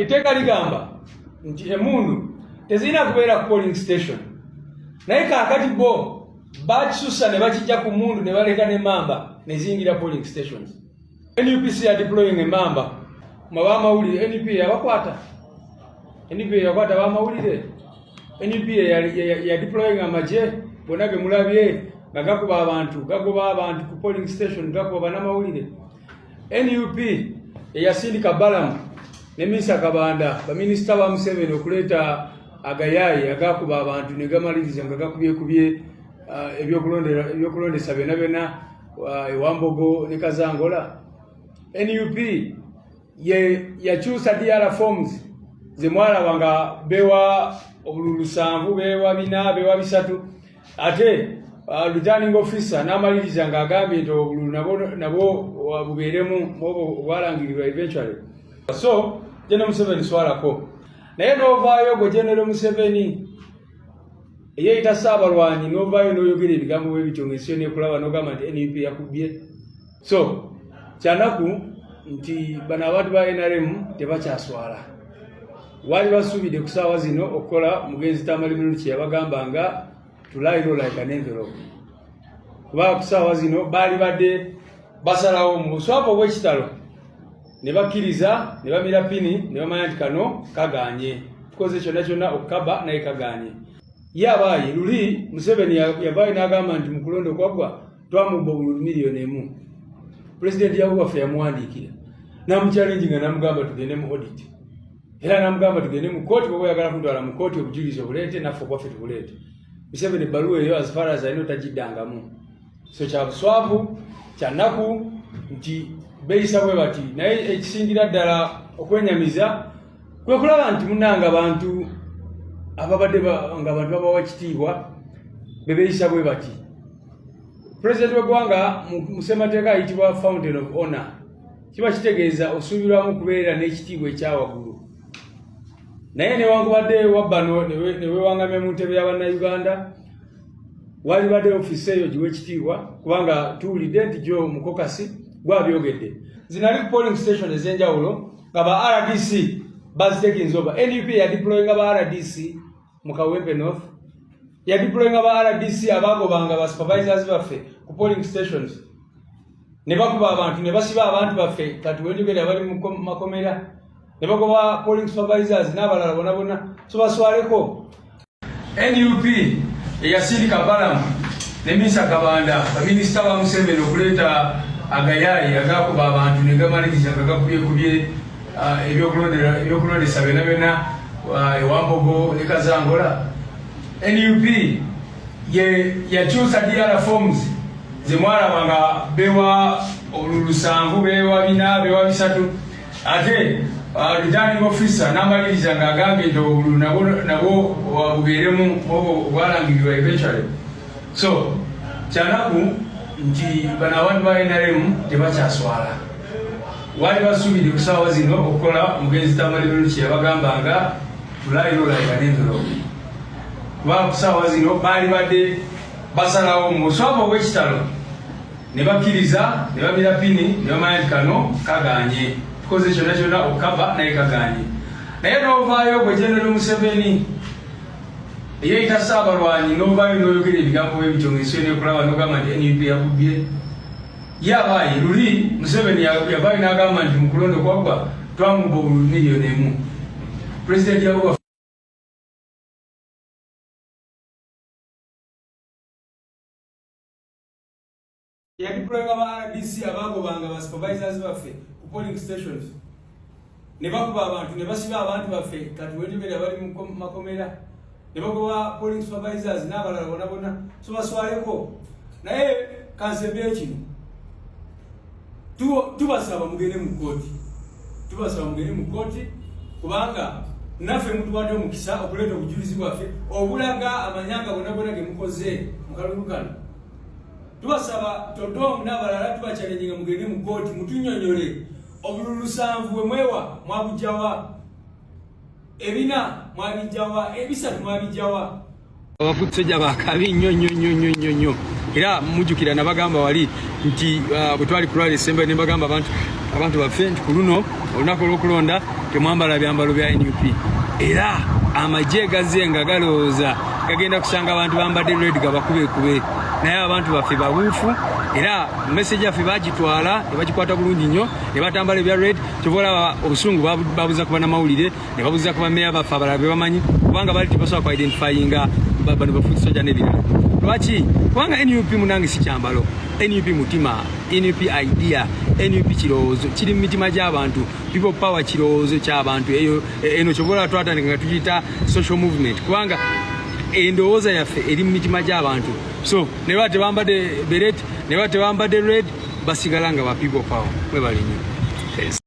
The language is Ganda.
Iteka ligamba nti emundu tezina kubeera ku polling station. Naye kaakati bo bakisusa ne bakijja ku mundu ne baleka ne mamba ne zingira polling stations. NUPC ya deploying emamba mwa mawulire NUP yabakwata. NUP yakwata ba mawulire. NUP ya deploying amaje bonage mulabye gagakuba abantu ku polling station gakuba bana mawulire. NUP yasindika balamu ne Misa Kabanda ba minister ba Museveni okuleta agayayi agakuba abantu ne gamaliriza nga gakubye ebyokulondesa bena Wambogo ne Kazangola. NUP yakyusa DR forms zemwala wanga bewa obululusanvu bewa bina bewa bisatu ate returning officer n'amaliriza nga agambye nti obululu nabo bubeeremu obwalangirirwa eventually. So General Museveni swalako naye novaayo gwe General Museveni yeeyita Saabalwanyi novaayo n'oyogera ebigambo bwe bityo ng'ensi yonna ekulaba n'ogamba nti NUP yakubye. So kyanaku nti bano abantu ba NRM tebakyaswala. Wali basuubidde ku ssaawa zino okukola mugenzi Tamale Minuchi yabagamba nga to lie low like an envelope. Kuba ku ssaawa zino baali badde basalawo mu buswavu obw'ekitalo ne bakkiriza ne bamira pini ne bamanya nti kano kaganye tukoze kyonna okukaba naye kaganye. Yabaayi luli Museveni yavaayo n'agamba nti mu kulonda okwagwa twamubba obululu miliyoni 1. President yawaffe yamuwandiikira n'amuchallenge nga n'amugamba tugende mu audit era n'amugamba tugende mu kooti bwe oyagala kutwala mu kooti obujulizi obuleete naffe okwaffe tubuleete. Museveni ebbaluwa eyo as far as alina tagiddangamu. So kya buswavu kyanaku nti beeyisa bwe bati naye ekisingira ddala okwenyamiza kwe kulaba nti munnanga abantu ababadde nga abantu babawa ekitiibwa beeyisa bwe bati. President w'eggwanga mu ssemateeka ayitibwa Fountain of Honor. Kiba kitegeeza osuubirwamu kubeera n'ekitiibwa ekyawaggulu. Naye newankubadde wabbano ne weewangamya mu ntebe y'Abannayuganda wali badde ofiisi eyo giwa ekitiibwa kubanga tuwulidde nti gyo mukokasi gwabyogedde. Zinali ku polling station ez'enjawulo nga ba RDC bazitekinze over. NUP yadeployinga ba RDC mu Kawempe North. Yadeployinga ba RDC abagobanga ba supervisors baffe ku polling stations. Ne bakuba abantu ne basiba abantu baffe kati wenjogera bali mu makomera. Ne bagoba polling supervisors n'abalala bonna so baswaleko. NUP yasindika balamu ne Misa Kabanda ba minister ba Museveni okuleta agayayi agakuba abantu ne gamaliriza nga gakubye ebyokulondesa bena Wambogo ne Kazangola. NUP yakyusa DR forms zemwalaba nga bewa obululusanvu bewa bina bewa bisatu ate returning officer n'amaliriza nga agambye nti obululu nabo bubeeremu obwalangirirwa eventually. So kyanaku nti bano abantu ba NRM tebakyaswala. Wali basuubidde ku ssaawa zino okukola mugenzi Tamale Minuchi yabagamba nga to lie low like an envelope. Kuba ku ssaawa zino baali badde basalawo mu buswavu obw'ekitalo ne bakkiriza ne bamira pini ne bamanya nti kano kaganye tukoze kyonna okukaba naye kaganye. Naye novaayo gwe General Museveni yeeyita Saabalwanyi novaayo n'oyogera ebigambo bwe bityo ng'ensi yonna ekulaba n'ogamba nti NUP yakubye. Yabaayi luli Museveni yavaayo n'agamba nti mu kulonda okwagwa twamubba obululu miliyoni 1. President yawaffe yadeployinga ba RDC abagobanga ba supervisors baffe ku polling stations ne bakuba abantu ne basiba abantu baffe kati wenjogera bali mu makomera ne bagoba polling supervisors n'abalala bonna so baswaleko. Naye kansebe kino tubasaba mugende mu kooti kubanga naffe mutuwadde omukisa okuleeta obujulizi bwaffe obulaga amanyanga bonna ge mukoze mu kalulu kano. Tubasaba Todom n'abalala tubakyalenga mugende mu kooti mutunyonyole obululusanvu bwe mwewa mwabujjawa ebina mwabijjawa ebisatu mwabijjawa Abafutsejja bakabi nnyo era mujjukira nabagamba wali nti bwe twali kulwala December ne bagamba abantu baffe nti ku luno olunaku olw'okulonda temwambala byambalo bya NUP era amagye gazenga galowooza gagenda kusanga abantu bambadde red gabakube naye abantu baffe babuufu era message yaffe bagitwala ne bagikwata bulungi nnyo ne batambala ebya red kyobola obusungu babuza kuba namawulire ne babuza kuba meya baffe abalala be bamanyi kubanga bali tebasobola ku identifyinga bano bafutsojja n'ebirala lwaki kubanga NUP munange si kyambalo NUP mutima NUP idea NUP kirowoozo kiri mu mitima gy'abantu people power kirowoozo ky'abantu eyo eno kyobola twatandika nga tugiyita social movement kubanga endowooza yaffe eri mu mitima gy'abantu so ne baba tebambadde beret ne baba tebambadde red basigala nga ba people power mwe bali nnyo.